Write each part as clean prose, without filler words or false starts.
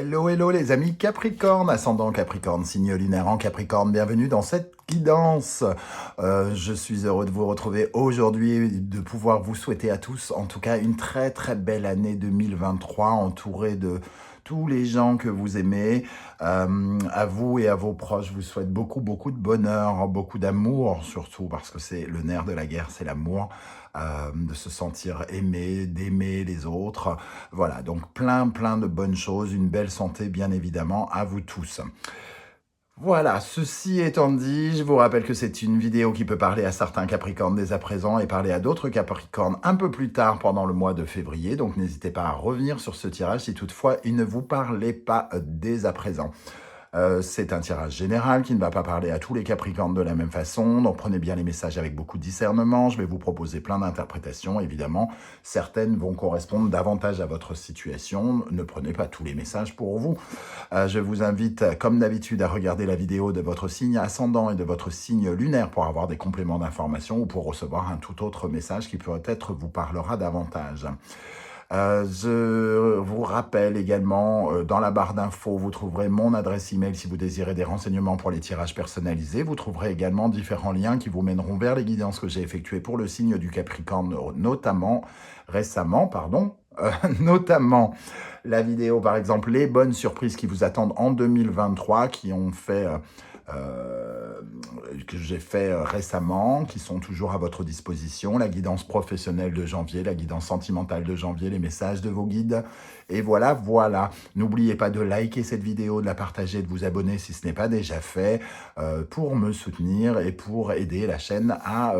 Hello, hello les amis Capricorne, ascendant Capricorne, signe lunaire en Capricorne, bienvenue dans cette guidance. Je suis heureux de vous retrouver aujourd'hui et de pouvoir vous souhaiter à tous, en tout cas, une très très belle année 2023, entourée de tous les gens que vous aimez. À vous et à vos proches, je vous souhaite beaucoup beaucoup de bonheur, beaucoup d'amour surtout, parce que c'est le nerf de la guerre, c'est l'amour. De se sentir aimé, d'aimer les autres. Voilà, donc plein de bonnes choses, une belle santé bien évidemment à vous tous. Voilà, ceci étant dit, je vous rappelle que c'est une vidéo qui peut parler à certains Capricornes dès à présent et parler à d'autres Capricornes un peu plus tard pendant le mois de février. Donc n'hésitez pas à revenir sur ce tirage si toutefois il ne vous parlait pas dès à présent. C'est un tirage général qui ne va pas parler à tous les Capricornes de la même façon, donc prenez bien les messages avec beaucoup de discernement. Je vais vous proposer plein d'interprétations, évidemment. Certaines vont correspondre davantage à votre situation. Ne prenez pas tous les messages pour vous. Je vous invite, comme d'habitude, à regarder la vidéo de votre signe ascendant et de votre signe lunaire pour avoir des compléments d'information ou pour recevoir un tout autre message qui peut-être vous parlera davantage. Je vous rappelle également, dans la barre d'infos, vous trouverez mon adresse email si vous désirez des renseignements pour les tirages personnalisés. Vous trouverez également différents liens qui vous mèneront vers les guidances que j'ai effectuées pour le signe du Capricorne, notamment notamment la vidéo, par exemple, les bonnes surprises qui vous attendent en 2023, qui ont fait... que j'ai fait récemment, qui sont toujours à votre disposition, la guidance professionnelle de janvier, la guidance sentimentale de janvier, les messages de vos guides, et voilà. N'oubliez pas de liker cette vidéo, de la partager, de vous abonner si ce n'est pas déjà fait, pour me soutenir et pour aider la chaîne à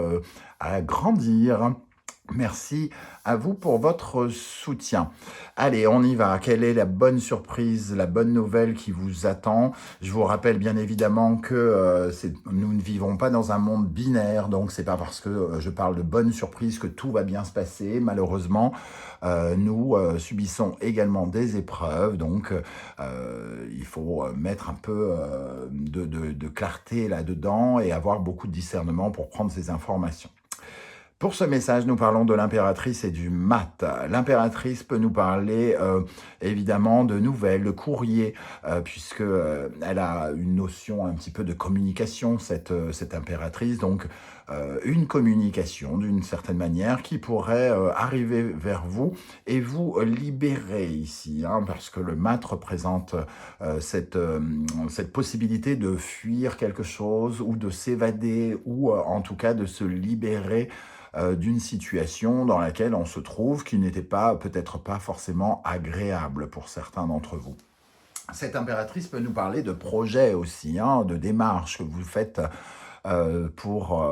grandir. Merci à vous pour votre soutien. Allez, on y va. Quelle est la bonne surprise, la bonne nouvelle qui vous attend? Je vous rappelle bien évidemment que nous ne vivons pas dans un monde binaire, donc c'est pas parce que je parle de bonne surprise que tout va bien se passer. Malheureusement, nous subissons également des épreuves, donc il faut mettre un peu de clarté là-dedans et avoir beaucoup de discernement pour prendre ces informations. Pour ce message, nous parlons de l'impératrice et du mat. L'impératrice peut nous parler évidemment de nouvelles, de courriers, puisque elle a une notion un petit peu de communication, cette impératrice. Donc, une communication d'une certaine manière qui pourrait arriver vers vous et vous libérer ici, parce que le mat représente cette possibilité de fuir quelque chose ou de s'évader ou en tout cas de se libérer d'une situation dans laquelle on se trouve qui n'était peut-être pas forcément agréable pour certains d'entre vous. Cette impératrice peut nous parler de projets aussi, de démarches que vous faites pour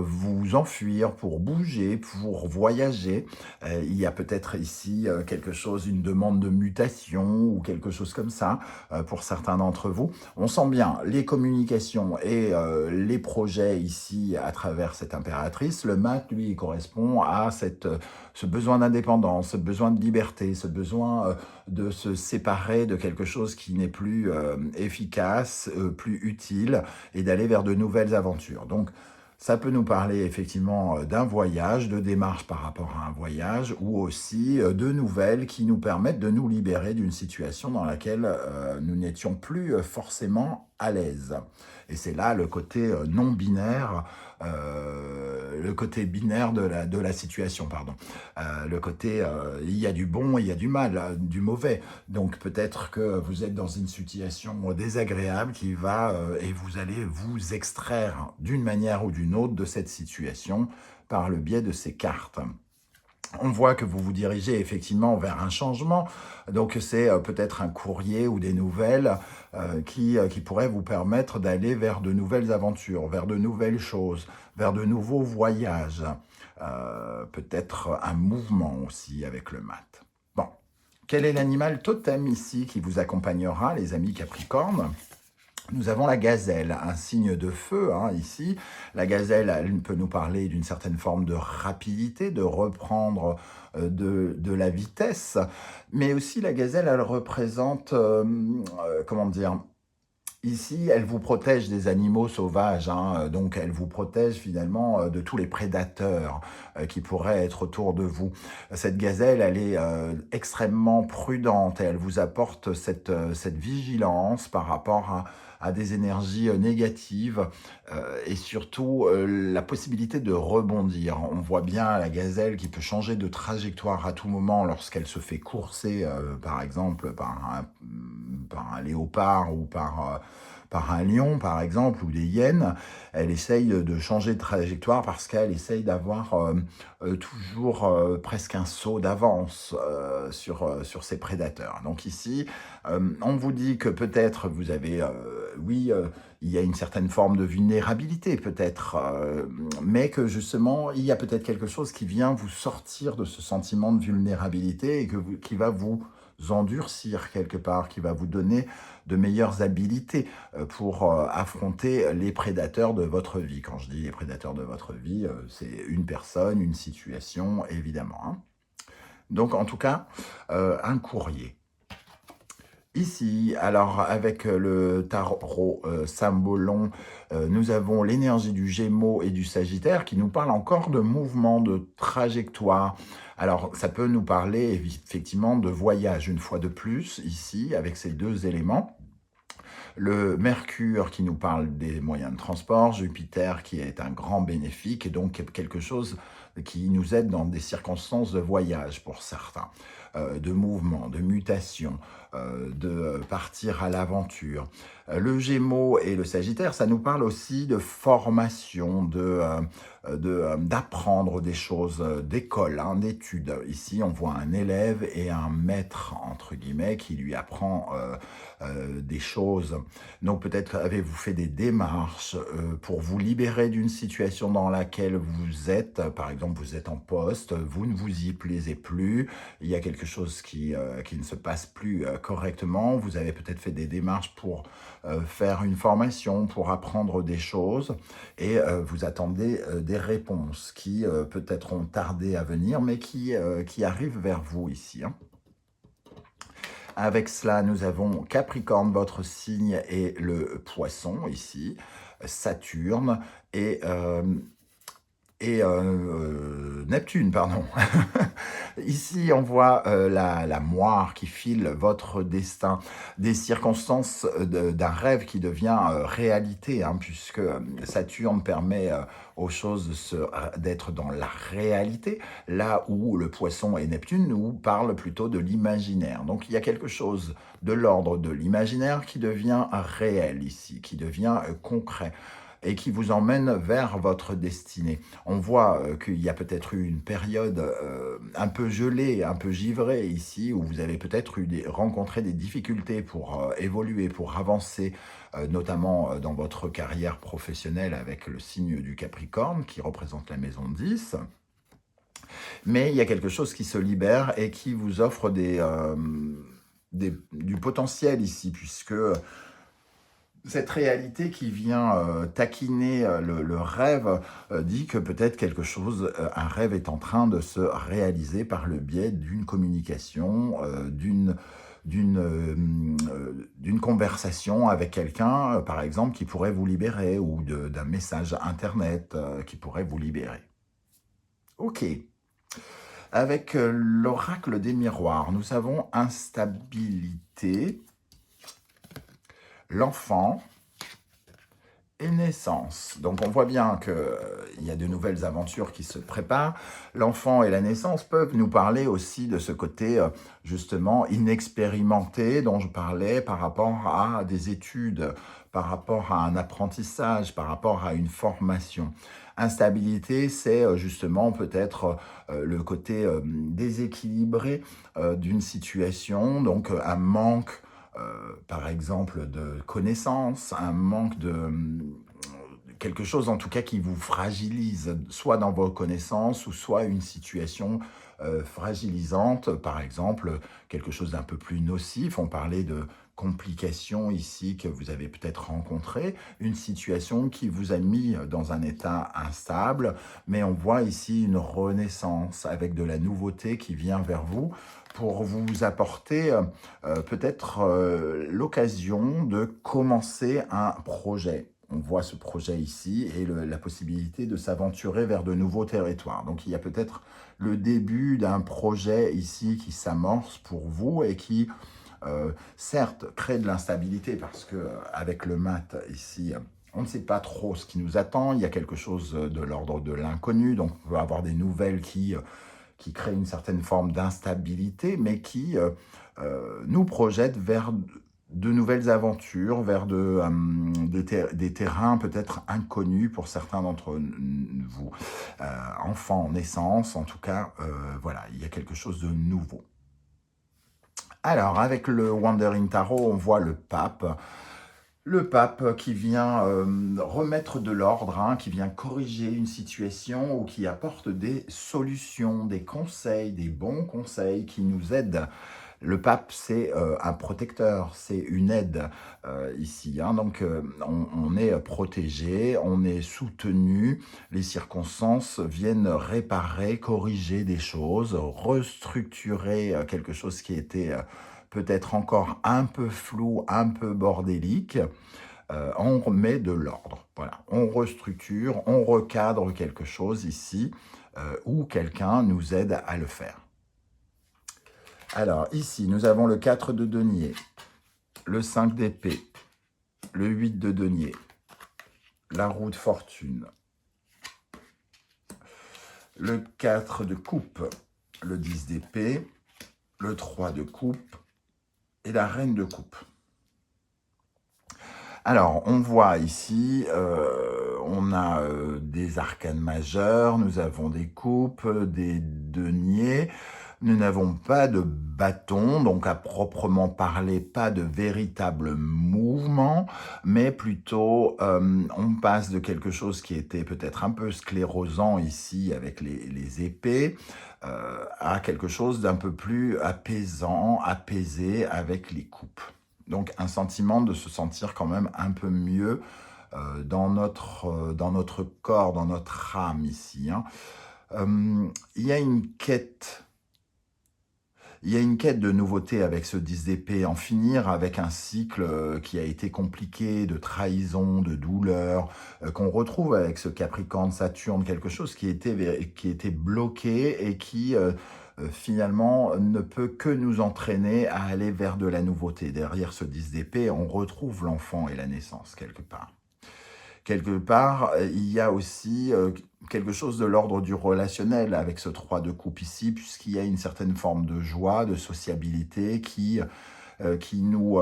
vous enfuir, pour bouger, pour voyager. Il y a peut-être ici quelque chose, une demande de mutation ou quelque chose comme ça pour certains d'entre vous. On sent bien les communications et les projets ici à travers cette impératrice. Le mat, lui, correspond à ce besoin d'indépendance, ce besoin de liberté, ce besoin de se séparer de quelque chose qui n'est plus efficace, plus utile, et d'aller vers de nouvelles aventures. Donc, ça peut nous parler effectivement d'un voyage, de démarches par rapport à un voyage, ou aussi de nouvelles qui nous permettent de nous libérer d'une situation dans laquelle nous n'étions plus forcément à l'aise. Et c'est là le côté non binaire, le côté binaire de la situation, pardon. Le côté, il y a du bon, il y a du mal, du mauvais. Donc peut-être que vous êtes dans une situation désagréable qui va, et vous allez vous extraire d'une manière ou d'une autre de cette situation par le biais de ces cartes. On voit que vous vous dirigez effectivement vers un changement, donc c'est peut-être un courrier ou des nouvelles qui pourraient vous permettre d'aller vers de nouvelles aventures, vers de nouvelles choses, vers de nouveaux voyages, peut-être un mouvement aussi avec le mat. Bon, quel est l'animal totem ici qui vous accompagnera, les amis Capricornes ? Nous avons la gazelle, un signe de feu ici. La gazelle, elle peut nous parler d'une certaine forme de rapidité, de reprendre de la vitesse. Mais aussi la gazelle, elle représente, comment dire, Ici, elle vous protège des animaux sauvages, hein, donc elle vous protège finalement de tous les prédateurs qui pourraient être autour de vous. Cette gazelle, elle est extrêmement prudente et elle vous apporte cette vigilance par rapport à des énergies négatives et surtout la possibilité de rebondir. On voit bien la gazelle qui peut changer de trajectoire à tout moment lorsqu'elle se fait courser, par exemple, par un léopard ou par un lion, par exemple, ou des hyènes. Elle essaye de changer de trajectoire parce qu'elle essaye d'avoir toujours presque un saut d'avance sur ses prédateurs. Donc ici, on vous dit que peut-être vous avez, oui, il y a une certaine forme de vulnérabilité peut-être, mais que justement, il y a peut-être quelque chose qui vient vous sortir de ce sentiment de vulnérabilité et qui va vous endurcir quelque part, qui va vous donner de meilleures habilités pour affronter les prédateurs de votre vie. Quand je dis les prédateurs de votre vie, c'est une personne, une situation, évidemment, hein. Donc, en tout cas, un courrier. Ici, alors avec le tarot Sambolon, nous avons l'énergie du Gémeaux et du Sagittaire qui nous parle encore de mouvement, de trajectoire. Alors, ça peut nous parler effectivement de voyage une fois de plus, ici, avec ces deux éléments. Le Mercure qui nous parle des moyens de transport, Jupiter qui est un grand bénéfique et donc quelque chose qui nous aide dans des circonstances de voyage pour certains, de mouvement, de mutation, de partir à l'aventure. Le Gémeaux et le Sagittaire, ça nous parle aussi de formation, d'apprendre des choses, d'école, hein, d'études. Ici, on voit un élève et un maître, entre guillemets, qui lui apprend des choses. Donc peut-être avez-vous fait des démarches pour vous libérer d'une situation dans laquelle vous êtes. Par exemple, vous êtes en poste, vous ne vous y plaisez plus, il y a quelque chose qui ne se passe plus correctement. Vous avez peut-être fait des démarches pour faire une formation, pour apprendre des choses et vous attendez des réponses qui peut-être ont tardé à venir, mais qui arrivent vers vous ici, hein. Avec cela, nous avons Capricorne, votre signe, et le Poisson, ici, Saturne, et Neptune, pardon. Ici, on voit la moire qui file votre destin, des circonstances d'un rêve qui devient réalité, hein, puisque Saturne permet aux choses d'être dans la réalité, là où le Poisson et Neptune nous parlent plutôt de l'imaginaire. Donc, il y a quelque chose de l'ordre de l'imaginaire qui devient réel ici, qui devient concret et qui vous emmène vers votre destinée. On voit qu'il y a peut-être eu une période un peu gelée, un peu givrée ici, où vous avez peut-être rencontré des difficultés pour évoluer, pour avancer, notamment dans votre carrière professionnelle avec le signe du Capricorne, qui représente la maison 10. Mais il y a quelque chose qui se libère et qui vous offre du potentiel ici, puisque cette réalité qui vient taquiner le rêve dit que peut-être quelque chose, un rêve est en train de se réaliser par le biais d'une communication, d'une conversation avec quelqu'un, par exemple, qui pourrait vous libérer, ou d'un message internet qui pourrait vous libérer. Ok. Avec l'oracle des miroirs, nous avons instabilité, l'enfant et naissance. Donc on voit bien qu'il y a de nouvelles aventures qui se préparent. L'enfant et la naissance peuvent nous parler aussi de ce côté justement inexpérimenté dont je parlais par rapport à des études, par rapport à un apprentissage, par rapport à une formation. Instabilité, c'est justement peut-être le côté déséquilibré d'une situation, donc un manque par exemple de connaissances, un manque quelque chose en tout cas qui vous fragilise, soit dans vos connaissances ou soit une situation fragilisante, par exemple quelque chose d'un peu plus nocif. On parlait de complications ici que vous avez peut-être rencontrées, une situation qui vous a mis dans un état instable, mais on voit ici une renaissance avec de la nouveauté qui vient vers vous pour vous apporter peut-être l'occasion de commencer un projet. On voit ce projet ici et la possibilité de s'aventurer vers de nouveaux territoires. Donc il y a peut-être le début d'un projet ici qui s'amorce pour vous et qui, certes, crée de l'instabilité parce que avec le mat ici, on ne sait pas trop ce qui nous attend. Il y a quelque chose de l'ordre de l'inconnu, donc on peut avoir des nouvelles qui créent une certaine forme d'instabilité, mais qui nous projettent vers de nouvelles aventures, vers des terrains peut-être inconnus pour certains d'entre vous. Enfants en naissance, en tout cas, voilà, il y a quelque chose de nouveau. Alors, avec le Wandering Tarot, on voit le pape. Le pape qui vient remettre de l'ordre, hein, qui vient corriger une situation ou qui apporte des solutions, des conseils, des bons conseils qui nous aident. Le pape, c'est un protecteur, c'est une aide ici. Hein. Donc, on est protégé, on est soutenu. Les circonstances viennent réparer, corriger des choses, restructurer quelque chose qui était peut-être encore un peu flou, un peu bordélique. On remet de l'ordre. Voilà. On restructure, on recadre quelque chose ici où quelqu'un nous aide à le faire. Alors, ici, nous avons le 4 de denier, le 5 d'épée, le 8 de denier, la roue de fortune, le 4 de coupe, le 10 d'épée, le 3 de coupe et la reine de coupe. Alors, on voit ici, on a des arcanes majeures, nous avons des coupes, des deniers. Nous n'avons pas de bâton, donc à proprement parler, pas de véritable mouvement, mais plutôt on passe de quelque chose qui était peut-être un peu sclérosant ici avec les épées, à quelque chose d'un peu plus apaisant, apaisé avec les coupes. Donc un sentiment de se sentir quand même un peu mieux dans notre corps, dans notre âme ici. Hein. Il y a une quête. Il y a une quête de nouveauté avec ce 10 d'épée, en finir avec un cycle qui a été compliqué, de trahison, de douleur, qu'on retrouve avec ce Capricorne, Saturne, quelque chose qui était bloqué et qui finalement ne peut que nous entraîner à aller vers de la nouveauté. Derrière ce 10 d'épée, on retrouve l'enfant et la naissance quelque part. Quelque part, il y a aussi quelque chose de l'ordre du relationnel avec ce 3 de coupe ici, puisqu'il y a une certaine forme de joie, de sociabilité qui nous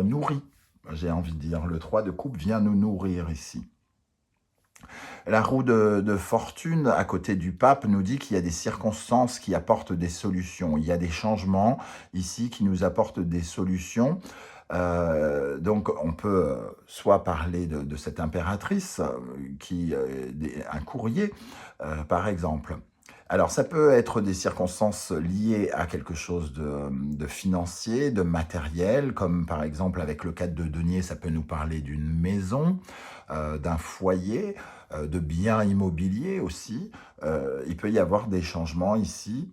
nourrit, j'ai envie de dire. Le 3 de coupe vient nous nourrir ici. La roue de fortune, à côté du pape, nous dit qu'il y a des circonstances qui apportent des solutions. Il y a des changements ici qui nous apportent des solutions. Donc on peut soit parler de cette impératrice, un courrier, par exemple. Alors ça peut être des circonstances liées à quelque chose de financier, de matériel, comme par exemple avec le 4 de denier, ça peut nous parler d'une maison, d'un foyer, de biens immobiliers aussi. Il peut y avoir des changements ici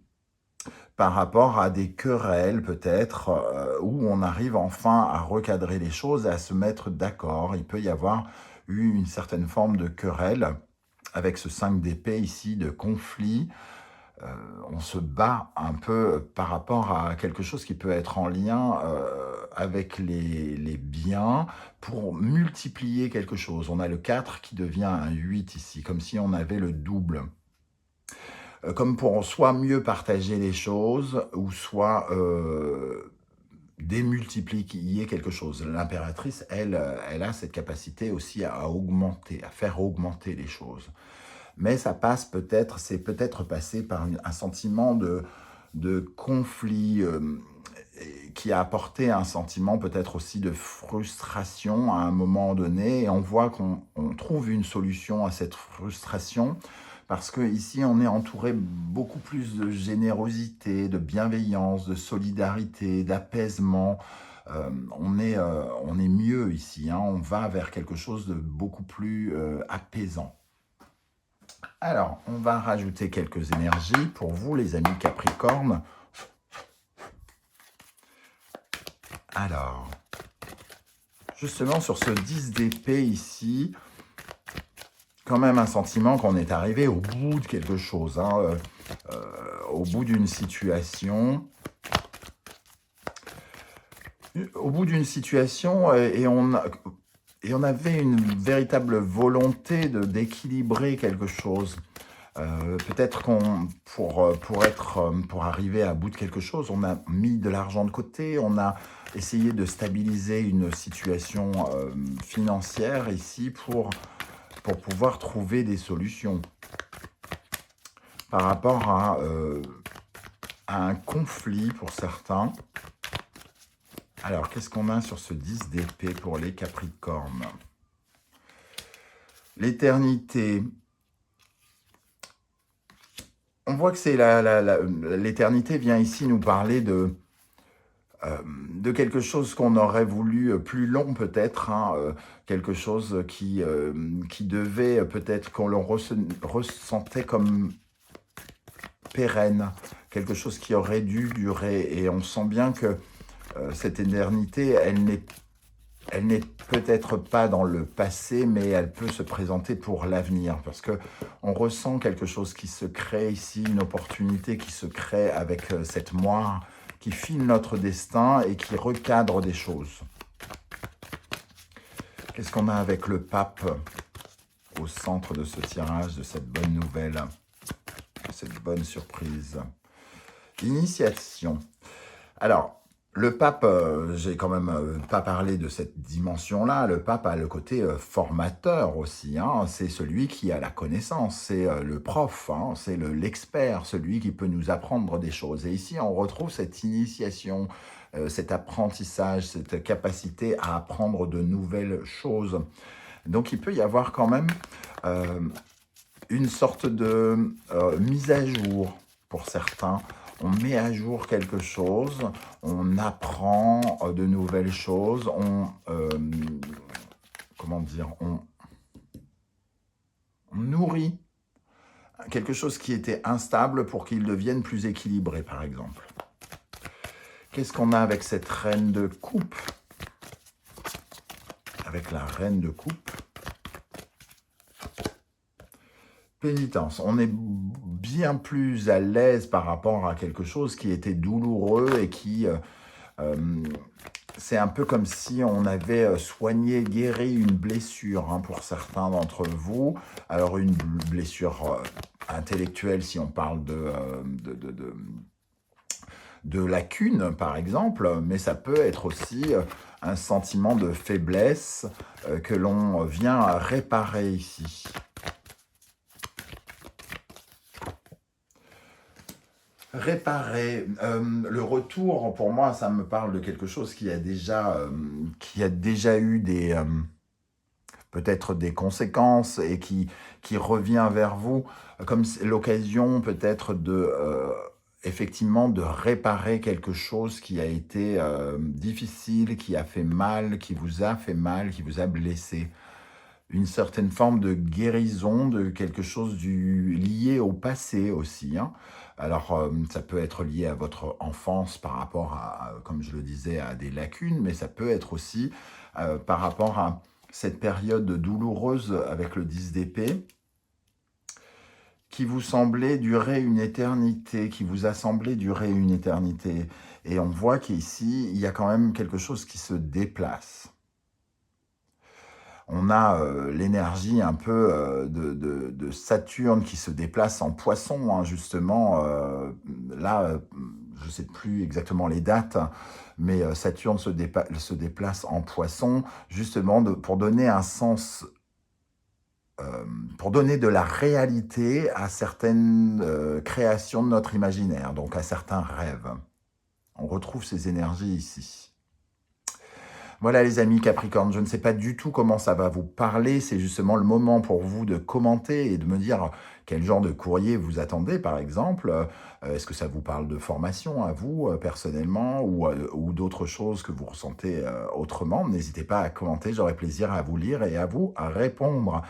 par rapport à des querelles peut-être, où on arrive enfin à recadrer les choses et à se mettre d'accord. Il peut y avoir eu une certaine forme de querelle avec ce 5 d'épée ici, de conflit. On se bat un peu par rapport à quelque chose qui peut être en lien avec les biens pour multiplier quelque chose. On a le 4 qui devient un 8 ici, comme si on avait le double. Comme pour soit mieux partager les choses, ou soit démultiplier quelque chose. L'impératrice, elle a cette capacité aussi à augmenter, à faire augmenter les choses. Mais ça passe peut-être, c'est peut-être passé par un sentiment de conflit et qui a apporté un sentiment peut-être aussi de frustration à un moment donné. Et on voit qu'on trouve une solution à cette frustration parce que ici on est entouré beaucoup plus de générosité, de bienveillance, de solidarité, d'apaisement. On est mieux ici, hein. On va vers quelque chose de beaucoup plus apaisant. Alors, on va rajouter quelques énergies pour vous, les amis Capricorne. Alors, justement, sur ce 10 d'épée ici, quand même un sentiment qu'on est arrivé au bout de quelque chose, hein, au bout d'une situation. Au bout d'une situation, et on avait une véritable volonté d'équilibrer quelque chose. Peut-être pour arriver à bout de quelque chose, on a mis de l'argent de côté, on a essayé de stabiliser une situation financière ici pour pouvoir trouver des solutions par rapport à un conflit pour certains. Alors, qu'est-ce qu'on a sur ce 10 d'épée pour les Capricornes? L'éternité. On voit que c'est l'éternité vient ici nous parler de quelque chose qu'on aurait voulu plus long peut-être, hein, quelque chose qui devait peut-être qu'on le ressentait comme pérenne, quelque chose qui aurait dû durer. Et on sent bien que cette éternité, elle n'est peut-être pas dans le passé, mais elle peut se présenter pour l'avenir, parce que on ressent quelque chose qui se crée ici, une opportunité qui se crée avec cette moire, qui file notre destin et qui recadre des choses. Qu'est-ce qu'on a avec le pape au centre de ce tirage, de cette bonne nouvelle, de cette bonne surprise? Initiation. Alors, le pape, j'ai quand même pas parlé de cette dimension-là. Le pape a le côté formateur aussi, hein. C'est celui qui a la connaissance, c'est le prof, hein. C'est l'expert, celui qui peut nous apprendre des choses. Et ici, on retrouve cette initiation, cet apprentissage, cette capacité à apprendre de nouvelles choses. Donc, il peut y avoir quand même une sorte de mise à jour pour certains. On met à jour quelque chose, on apprend de nouvelles choses, comment dire, on nourrit quelque chose qui était instable pour qu'il devienne plus équilibré, par exemple. Qu'est-ce qu'on a avec cette reine de coupe? Avec la reine de coupe. Pénitence. On est bien plus à l'aise par rapport à quelque chose qui était douloureux et qui... c'est un peu comme si on avait soigné, guéri une blessure, hein, pour certains d'entre vous. Alors une blessure intellectuelle, si on parle de lacunes, par exemple, mais ça peut être aussi un sentiment de faiblesse que l'on vient réparer ici. Réparer, le retour, pour moi, ça me parle de quelque chose qui a déjà eu peut-être des conséquences et qui revient vers vous, comme l'occasion peut-être effectivement de réparer quelque chose qui a été difficile, qui a fait mal, qui vous a fait mal, qui vous a blessé. Une certaine forme de guérison de quelque chose lié au passé aussi, hein. Alors, ça peut être lié à votre enfance par rapport à, comme je le disais, à des lacunes, mais ça peut être aussi par rapport à cette période douloureuse avec le 10 d'épée, qui vous semblait durer une éternité, qui vous a semblé durer une éternité. Et on voit qu'ici, il y a quand même quelque chose qui se déplace. On a l'énergie un peu de Saturne qui se déplace en poisson, hein, justement. Là, je ne sais plus exactement les dates, mais Saturne se déplace en poisson, justement pour donner un sens, pour donner de la réalité à certaines créations de notre imaginaire, donc à certains rêves. On retrouve ces énergies ici. Voilà les amis Capricorne, je ne sais pas du tout comment ça va vous parler, c'est justement le moment pour vous de commenter et de me dire quel genre de courrier vous attendez par exemple. Est-ce que ça vous parle de formation à vous personnellement ou d'autres choses que vous ressentez autrement? N'hésitez pas à commenter, j'aurai plaisir à vous lire et à vous répondre.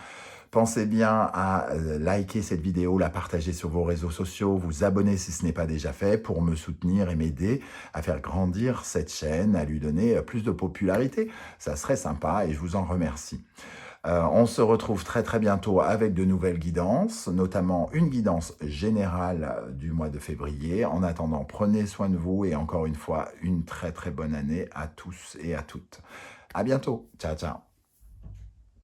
Pensez bien à liker cette vidéo, la partager sur vos réseaux sociaux, vous abonner si ce n'est pas déjà fait pour me soutenir et m'aider à faire grandir cette chaîne, à lui donner plus de popularité. Ça serait sympa et je vous en remercie. On se retrouve très très bientôt avec de nouvelles guidances, notamment une guidance générale du mois de février. En attendant, prenez soin de vous et encore une fois, une très très bonne année à tous et à toutes. À bientôt. Ciao, ciao.